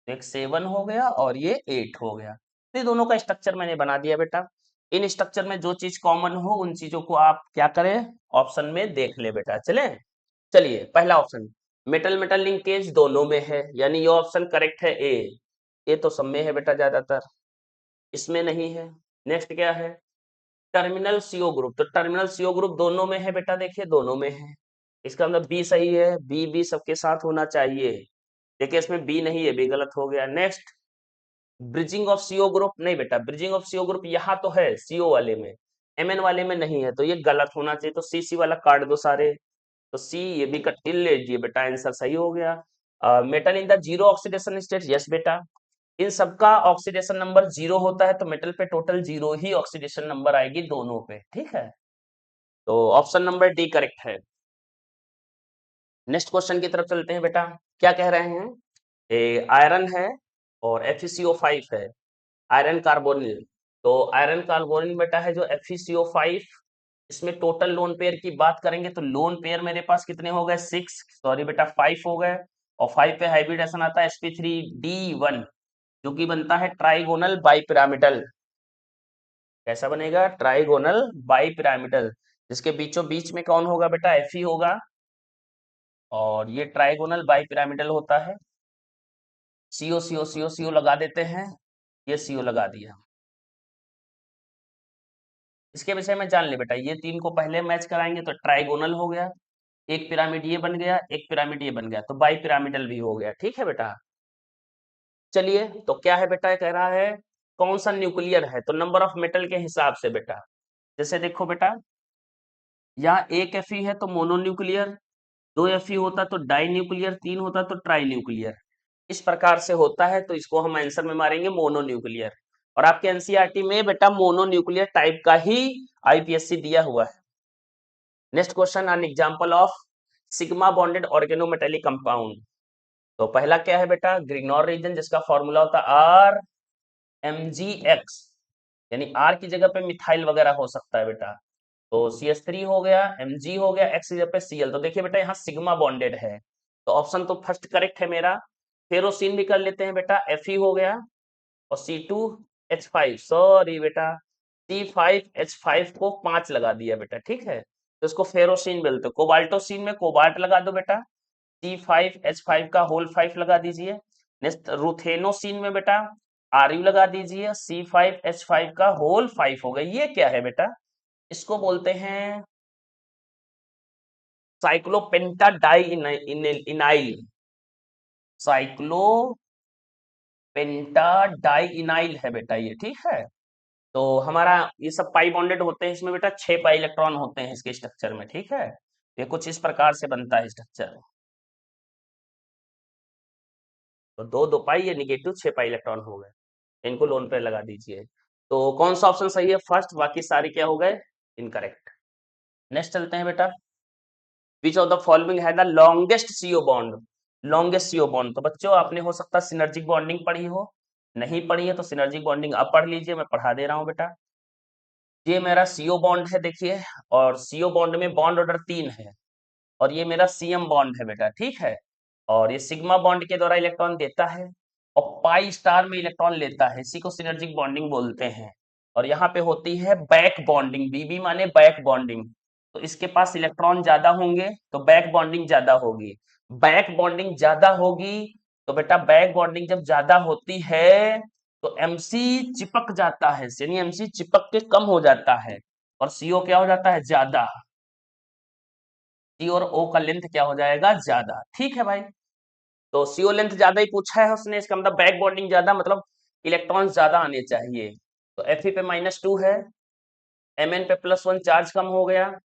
[SPEAKER 1] एक 7 हो गया और ये 8 हो गया। तो ये दोनों का स्ट्रक्चर मैंने बना दिया बेटा। इन स्ट्रक्चर में जो चीज कॉमन हो उन चीजों को आप क्या करें, ऑप्शन में देख ले बेटा। चले, चलिए पहला ऑप्शन, मेटल मेटल लिंकेज दोनों में है, यानी ये ऑप्शन करेक्ट है, ए। ये तो सब में है बेटा ज्यादातर, इसमें नहीं है। नेक्स्ट क्या है, टर्मिनल सीओ ग्रुप, तो टर्मिनल सीओ ग्रुप दोनों में है बेटा, देखिए दोनों में है, इसका मतलब बी सही है, बी बी सबके साथ होना चाहिए। देखिए इसमें बी नहीं है, बी गलत हो गया। Next, bridging of CO group, नहीं बेटा ब्रिजिंग ऑफ सीओ ग्रुप यहाँ तो है सीओ वाले में, एमएन वाले में नहीं है, तो ये गलत होना चाहिए, तो सी सी वाला काट दो सारे। तो सी ये भी कट लीजिए बेटा, आंसर सही हो गया। Metal in the zero oxidation state, yes बेटा, इन सबका ऑक्सीडेशन नंबर 0 होता है, तो मेटल पे टोटल 0 ही ऑक्सीडेशन नंबर आएगी दोनों पे, ठीक है। तो ऑप्शन नंबर डी करेक्ट है। नेक्स्ट क्वेश्चन की तरफ चलते हैं बेटा। क्या कह रहे हैं, आयरन है और FeCO5 है, आयरन कार्बोनिल। तो आयरन कार्बोनिल बेटा है जो FeCO5, इसमें टोटल लोन पेयर की बात करेंगे तो लोन पेयर मेरे पास कितने हो गए, 6, सॉरी बेटा 5 हो गए। और 5 पे हाइब्रिडेशन आता है sp3d1, जो कि बनता है ट्राइगोनल बाइपिरामिडल। कैसा बनेगा, ट्राइगोनल बाइपिरामिडल, जिसके बीचों बीच में कौन होगा बेटा, Fe होगा। और ये ट्राइगोनल बाइपिरामिडल होता है। सीओ सीओ सीओ सीओ लगा देते हैं, ये सीओ लगा दिया। इसके विषय में जान ले बेटा, ये तीन को पहले मैच कराएंगे तो ट्राइगोनल हो गया, एक पिरामिड ये बन गया, एक पिरामिड ये बन गया, तो बाई पिरामिडल भी हो गया। ठीक है बेटा। चलिए, तो क्या है बेटा, कह रहा है कौन सा न्यूक्लियर है, तो नंबर ऑफ मेटल के हिसाब से बेटा। जैसे देखो बेटा, यहाँ एक Fe है तो मोनोन्यूक्लियर, दो Fe होता तो डाई न्यूक्लियर, तीन होता तो ट्राई न्यूक्लियर। इस प्रकार से होता है, तो इसको हम आंसर में मारेंगे मोनोन्यूक्लियर। और आपके एनसीईआरटी में बेटा मोनोन्यूक्लियर टाइप का ही आईपीएससी दिया हुआ है। Next question, an example of sigma bonded organometallic compound. तो पहला क्या है बेटा, ग्रिग्नोर रीजन, जिसका फॉर्मूला होता है RMgX, यानी R की जगह पे मिथाइल वगैरह हो सकता है बेटा। तो CH3 हो गया, Mg हो गया, X की जगह पे Cl। तो देखिए बेटा, यहाँ सिग्मा बॉन्डेड है, तो ऑप्शन तो फर्स्ट करेक्ट है मेरा। फेरोसिन भी कर लेते हैं बेटा, Fe हो गया, और C2H5, सॉरी बेटा C5H5 को 5 लगा दिया बेटा। ठीक है, तो इसको फेरोसिन बोलते हैं। कोबाल्टोसिन में कोबाल्ट लगा दो बेटा, C5H5 का होल 5 लगा दीजिए। नेक्स्ट रुथेनोसिन में बेटा Ru लगा दीजिए, C5H5 का होल 5 हो गया। ये क्या है बेटा, इसको बोलते हैं साइक्लोपेंटाडाइइनाइल, साइक्लोपेंटाडाइइनाइल है बेटा ये। ठीक है, तो हमारा ये सब पाई बॉन्डेड होते हैं, इसमें बेटा 6 पाई इलेक्ट्रॉन होते हैं इसके स्ट्रक्चर में। ठीक है, ये कुछ इस प्रकार से बनता है स्ट्रक्चर। तो दो दो पाई, ये निगेटिव 6 पाई इलेक्ट्रॉन हो गए, इनको लोन पे लगा दीजिए। तो कौन सा ऑप्शन सही है, फर्स्ट, बाकी सारे क्या हो गए, इनकरेक्ट। नेक्स्ट चलते हैं बेटा, विच ऑफ द फॉलोइंग है the longest CO bond. Longest CO bond, तो बच्चों आपने हो सकता है सिनर्जिक बॉन्डिंग पढ़ी हो, नहीं पढ़ी है तो सिनर्जिक बॉन्डिंग अब पढ़ लीजिए, मैं पढ़ा दे रहा हूं बेटा। ये मेरा सीओ बॉन्ड है देखिए, और सीओ बॉन्ड में बॉन्ड ऑर्डर 3 है, और ये मेरा सीएम बॉन्ड है बेटा। ठीक है, और ये सिग्मा बॉन्ड के द्वारा इलेक्ट्रॉन देता है, और पाई स्टार में इलेक्ट्रॉन लेता है, इसी को सिनर्जिक बॉन्डिंग बोलते हैं। और यहाँ पे होती है बैक बॉन्डिंग, बीबी माने बैक बॉन्डिंग, तो इसके पास इलेक्ट्रॉन ज्यादा होंगे तो बैक बॉन्डिंग ज्यादा होगी। बैक बॉन्डिंग ज्यादा होगी तो बेटा, बैक बॉन्डिंग जब ज्यादा होती है तो MC चिपक जाता है, यानी MC चिपक के कम हो जाता है, और CO क्या हो जाता है, ज्यादा। C और O का लेंथ क्या हो जाएगा, ज्यादा। ठीक है भाई, तो CO लेंथ ज्यादा ही पूछा है उसने, इसका मतलब बैक बॉन्डिंग ज्यादा, मतलब इलेक्ट्रॉन ज्यादा आने चाहिए। तो Fe पे -2 है, Mn पे +1 चार्ज कम हो गया,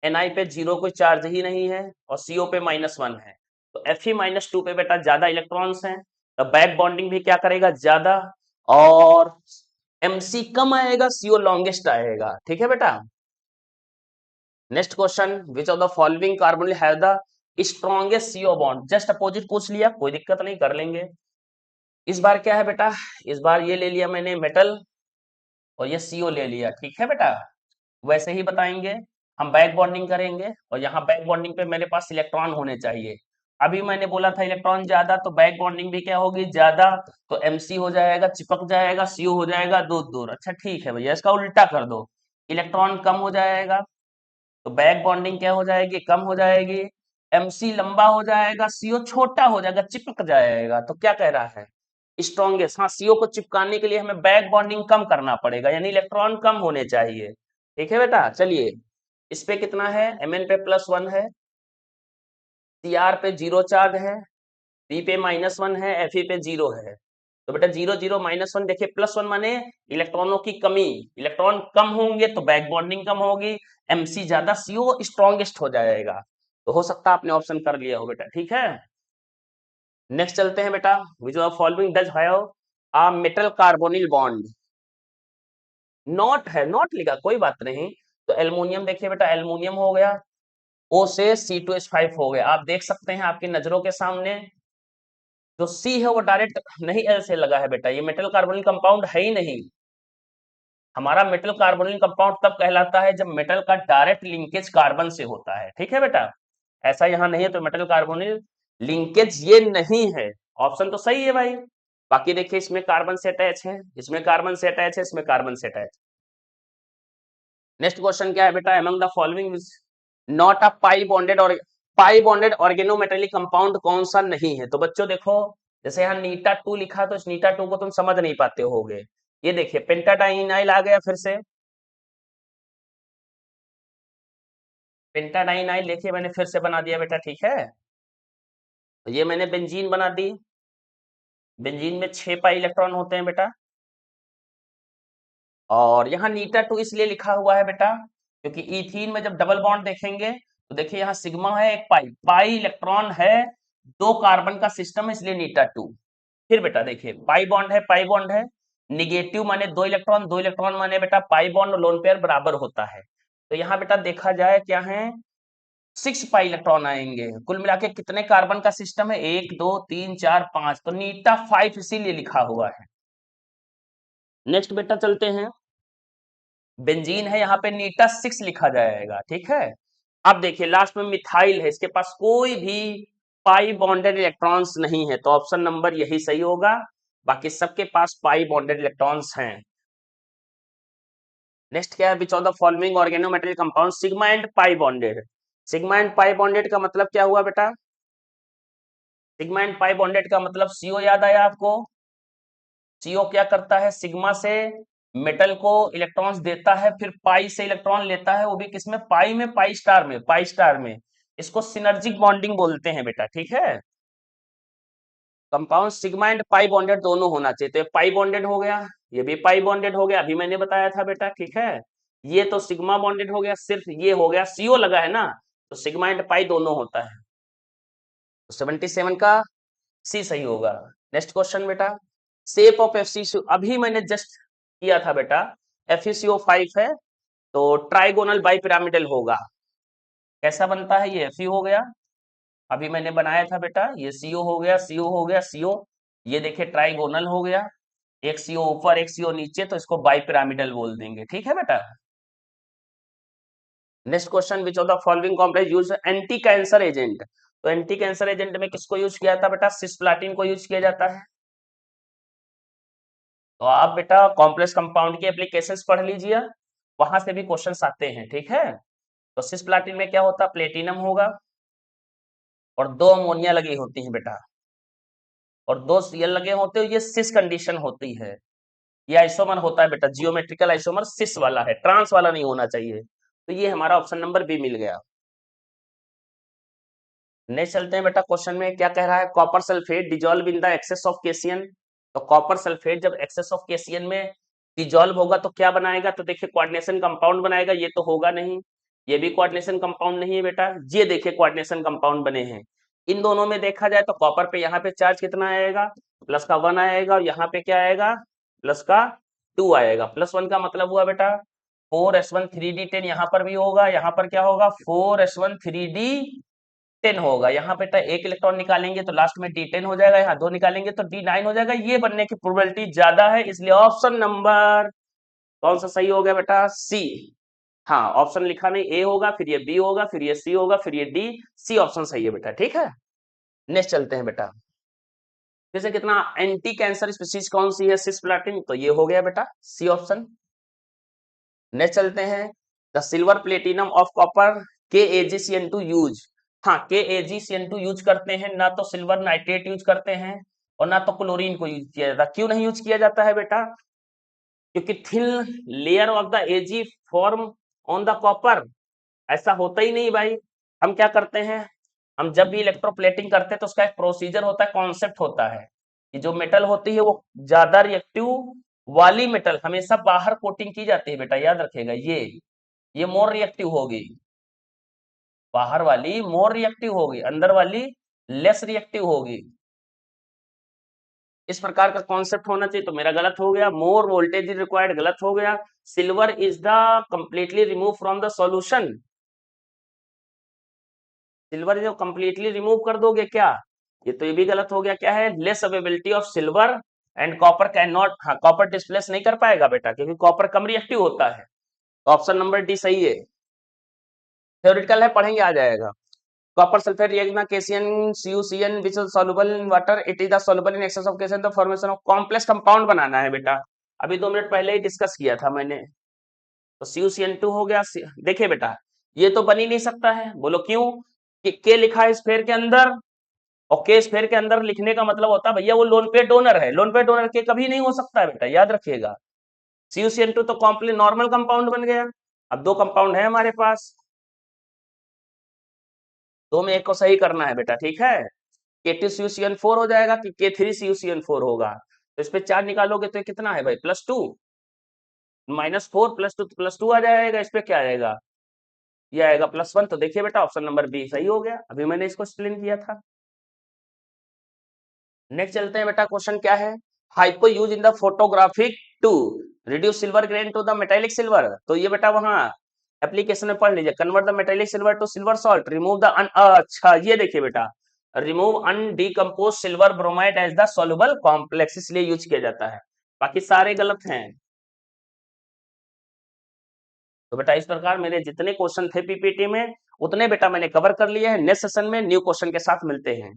[SPEAKER 1] Ni पे 0 कोई चार्ज ही नहीं है, और CO पे -1 है। तो Fe-2 पे बेटा ज्यादा इलेक्ट्रॉन्स हैं, तो बैक बॉन्डिंग भी क्या करेगा, ज्यादा, और MC कम आएगा, CO लॉन्गेस्ट आएगा। ठीक है बेटा। Next question, which of the following carbon have the strongest CO bond. Just opposite पूछ लिया, कोई दिक्कत नहीं, कर लेंगे। इस बार क्या है बेटा, इस बार ये ले लिया मैंने मेटल, और ये सीओ ले लिया। ठीक है बेटा, वैसे ही बताएंगे, हम बैक बॉन्डिंग करेंगे, और यहाँ बैक बॉन्डिंग पे मेरे पास इलेक्ट्रॉन होने चाहिए। अभी मैंने बोला था इलेक्ट्रॉन ज्यादा, तो बैक बॉन्डिंग भी क्या होगी, ज्यादा, तो MC हो जाएगा, चिपक जाएगा, CO हो जाएगा दूर दूर। अच्छा ठीक है भैया, इसका उल्टा कर दो, इलेक्ट्रॉन कम हो जाएगा, तो बैक बॉन्डिंग क्या हो जाएगी, कम हो जाएगी, MC लंबा हो जाएगा, CO छोटा हो जाएगा, चिपक जाएगा। तो क्या कह रहा है, स्ट्रॉन्गेस्ट, हाँ CO को चिपकाने के लिए हमें बैक बॉन्डिंग कम करना पड़ेगा, यानी इलेक्ट्रॉन कम होने चाहिए। ठीक है बेटा, चलिए, इस पे कितना है, Mn पे +1 है, Cr पे 0 चार्ज है, P पे -1 है, Fe पे 0 है। तो बेटा 0 0 -1, देखिए +1 माने इलेक्ट्रॉनों की कमी, इलेक्ट्रॉन कम होंगे तो बैक बॉन्डिंग कम होगी, MC ज्यादा, CO स्ट्रॉन्गेस्ट हो जाएगा। तो हो सकता है आपने ऑप्शन कर लिया हो बेटा। ठीक है, नेक्स्ट चलते हैं बेटा, which of following does have a metal carbonyl bond. Not है, नॉट लिखा, कोई बात नहीं। तो एल्युमिनियम देखिए बेटा, एल्युमिनियम हो गया, O से C2H5 हो गया। आप देख सकते हैं आपकी नजरों के सामने जो C है वो डायरेक्ट नहीं L से लगा है बेटा, ये मेटल कार्बोनिल कंपाउंड है ही नहीं। हमारा मेटल कार्बोनिल कंपाउंड तब कहलाता है जब मेटल का डायरेक्ट लिंकेज कार्बन से होता है, ठीक है बेटा। ऐसा यहाँ नहीं है तो मेटल कार्बोनिल लिंकेज ये नहीं है। ऑप्शन तो सही है भाई। बाकी देखिए इसमें कार्बन से अटैच है, इसमें कार्बन से अटैच है, इसमें कार्बन से अटैच। नेक्स्ट क्वेश्चन क्या है बेटा, among the following not a pi bonded organometallic compound कौन सा नहीं है। तो बच्चों देखो, जैसे यहाँ नीटा 2 लिखा है तो इस नीटा 2 को तुम समझ नहीं पाते होगे। ये देखिए पेंटाडाइनाइल आ गया फिर से, पेंटाडाइनाइल देखिए मैंने फिर से बना दिया बेटा, ठीक है। तो ये मैंने बेंजीन बना दी। बेंजीन में 6 पाई इलेक्ट्रॉन होते हैं बेटा। और यहाँ नीटा 2 इसलिए लिखा हुआ है बेटा क्योंकि इथीन में जब डबल बॉन्ड देखेंगे तो देखिए यहाँ सिग्मा है, एक पाई, पाई इलेक्ट्रॉन है, 2 कार्बन का सिस्टम है, इसलिए नीटा 2। फिर बेटा देखिए पाई बॉन्ड है, पाई बॉन्ड है, निगेटिव माने 2 इलेक्ट्रॉन, 2 इलेक्ट्रॉन माने बेटा पाई बॉन्ड और लोन पेयर बराबर होता है। तो यहाँ बेटा देखा जाए क्या है, 6 पाई इलेक्ट्रॉन आएंगे। कुल मिला के कितने कार्बन का सिस्टम है, 1 2 3 4 5, तो नीटा 5 इसीलिए लिखा हुआ है। नेक्स्ट बेटा चलते हैं, बेंजीन है यहाँ पे नीटा 6 लिखा जाएगा, ठीक है। अब देखिए लास्ट में मिथाइल है, इसके पास कोई भी पाई बॉन्डेड इलेक्ट्रॉन्स नहीं है, तो ऑप्शन नंबर यही सही होगा। बाकी सबके पास पाई बॉन्डेड इलेक्ट्रॉन्स हैं। नेक्स्ट क्या है, which of the following organometallic compound sigma and pi bonded. Sigma and pi bonded का मतलब क्या हुआ बेटा, सिग्मा एंड पाई बॉन्डेड का मतलब सीओ याद आया आपको। सीओ क्या करता है, सिग्मा से मेटल को इलेक्ट्रॉन्स देता है, फिर पाई से इलेक्ट्रॉन लेता है, वो भी किसमें, पाई में, पाई स्टार में, पाई स्टार में। इसको सिनर्जिक बॉन्डिंग बोलते हैं बेटा, ठीक है। Compound sigma and pi bonded दोनों होना चाहिए, तो ये पाई बॉन्डेड हो गया, ये भी पाई बॉन्डेड हो गया, अभी मैंने बताया था बेटा, ठीक है। ये तो सिग्मा बॉन्डेड हो गया, सिर्फ ये हो गया, सीओ लगा है ना, तो सिग्मा एंड पाई दोनों होता है। तो 77 का सी सही होगा। नेक्स्ट क्वेश्चन बेटा, शेप ऑफ एफसीसीओ अभी मैंने जस्ट किया था बेटा, FeCO5 है तो ट्राइगोनल बाई पिरामिडल होगा। कैसा बनता है, ये Fe हो गया, अभी मैंने बनाया था बेटा, ये CO हो गया, CO हो गया, CO, ये देखिए ट्राइगोनल हो गया, एक CO ऊपर एक CO नीचे, तो इसको बाई पिरामिडल बोल देंगे, ठीक है बेटा। Next question, which of the following complex use anti cancer agent. तो एंटी कैंसर एजेंट में किसको यूज किया था बेटा, सिस्प्लाटिन को यूज किया जाता है। तो आप बेटा कॉम्प्लेक्स कंपाउंड की एप्लीकेशंस पढ़ लीजिए, वहां से भी क्वेश्चंस आते हैं, ठीक है। तो सिस्प्लाटिन में क्या होता है, प्लेटिनम होगा और 2 अमोनिया लगी होती हैं बेटा, और 2 सीएल लगे होते हैं, ये सिस कंडीशन होती है। ये आइसोमर होता है बेटा, जियोमेट्रिकल आइसोमर सिस वाला है, ट्रांस वाला नहीं होना चाहिए। तो ये हमारा ऑप्शन नंबर बी मिल गया। नेक्स्ट चलते हैं बेटा, क्वेश्चन में क्या कह रहा है, copper sulphate dissolve in the excess of KCN. तो कॉपर सल्फेट जब एक्सेस ऑफ केसियन में डिजोल्व होगा तो क्या बनाएगा, तो देखिए कोऑर्डिनेशन कंपाउंड बनाएगा, ये तो होगा नहीं, ये भी कोऑर्डिनेशन कंपाउंड नहीं है बेटा। ये देखिए कोऑर्डिनेशन कंपाउंड बने हैं, इन दोनों में देखा जाए तो कॉपर पे यहाँ पे चार्ज कितना आएगा, +1 आएगा, और यहाँ पे क्या आएगा, +2 आएगा। +1 का मतलब हुआ बेटा 4s1 3d10, यहाँ पर भी होगा, यहाँ पर क्या होगा 4s1 3d10 होगा। यहाँ पे एक इलेक्ट्रॉन निकालेंगे तो लास्ट में D10 हो जाएगा, यहाँ 2 निकालेंगे तो D9 हो जाएगा, ये बनने की प्रोबेबिलिटी ज्यादा है, इसलिए ऑप्शन नंबर कौन सा सही हो गया बेटा, सी। हाँ ऑप्शन लिखा नहीं, ए होगा, फिर ये बी होगा, फिर ये सी होगा, फिर ये डी, सी ऑप्शन सही है बेटा, ठीक है। नेक्स्ट चलते हैं बेटा, जैसे कितना एंटी कैंसर स्पीसीज कौन सी है, सिस्प्लाटिन, तो ये हो गया बेटा सी ऑप्शन। नेक्स्ट चलते हैं, the silver platinum of copper KAgCN2 use. हाँ KAgCN2 यूज करते हैं, ना तो सिल्वर नाइट्रेट यूज करते हैं और ना तो क्लोरीन को यूज किया जाता। क्यों नहीं यूज किया जाता है बेटा, क्योंकि thin layer of the Ag form on the copper, ऐसा होता ही नहीं भाई। हम क्या करते हैं, हम जब भी इलेक्ट्रोप्लेटिंग करते हैं तो उसका एक प्रोसीजर होता है, कॉन्सेप्ट होता है कि जो मेटल होती है वो ज्यादा रिएक्टिव वाली मेटल हमेशा बाहर कोटिंग की जाती है बेटा, याद रखेगा, ये मोर रिएक्टिव होगी, बाहर वाली मोर रिएक्टिव होगी, अंदर वाली लेस रिएक्टिव होगी। इस प्रकार का कॉन्सेप्ट होना चाहिए, तो मेरा गलत हो गया, मोर वोल्टेज इज रिक्वायर्ड गलत हो गया। Silver is the completely remove from the solution, silver जो कंप्लीटली रिमूव कर दोगे क्या? ये तो ये भी गलत हो गया। क्या है? Less availability of silver and copper can not, हाँ कॉपर डिस्प्लेस नहीं कर पाएगा बेटा, क्योंकि कॉपर कम रिएक्टिव होता है। तो ऑप्शन नंबर डी सही है। थ्योरेटिकल है, पढ़ेंगे आ जाएगा। कॉपर सल्फेट रिएक्ट में KCN CuCN which is soluble in water, it is the soluble in excess of KCN, the formation of complex compound बनाना है बेटा। अभी 2 मिनट पहले ही डिस्कस किया था मैंने। तो CuCN2 हो गया। देखिए बेटा, ये तो बन ही नहीं सकता है, बोलो क्यों? कि K लिखा है स्फेयर के अंदर, और K स्फेयर के अंदर लिखने का मतलब होता है भैया वो लोन पेयर डोनर है, लोन पेयर डोनर K कभी नहीं हो सकता है बेटा, याद रखिएगा। CuCN2 तो कॉम्प्लीट नॉर्मल कंपाउंड बन गया। अब 2 कंपाउंड है हमारे पास, 2 में एक को सही करना है बेटा, ठीक है। K2CuCN4 हो जाएगा कि K3CuCN4 होगा। तो इस पे 4 निकालोगे तो ये कितना है भाई? +2, -4 +2 आ जाएगा। इस पे क्या आएगा? ये आएगा +1। तो देखिए बेटा ऑप्शन नंबर बी सही हो गया, अभी मैंने इसको एक्सप्लेन किया था। नेक्स्ट चलते हैं बेटा, क्वेश्चन क्या है? Hypo use in the photographic to reduce silver grain to the metallic silver. तो ये बेटा वहां एप्लीकेशन में पढ़ लीजिए, convert the metallic silver to silver salt, remove the अच्छा ये देखिए बेटा, remove undecompose silver bromide as the soluble complex, इसलिए यूज किया जाता है। बाकी सारे गलत हैं। तो बेटा इस प्रकार मेरे जितने क्वेश्चन थे पीपीटी में उतने बेटा मैंने कवर कर लिए हैं। नेक्स्ट सेशन में न्यू क्वेश्चन के साथ मिलते हैं।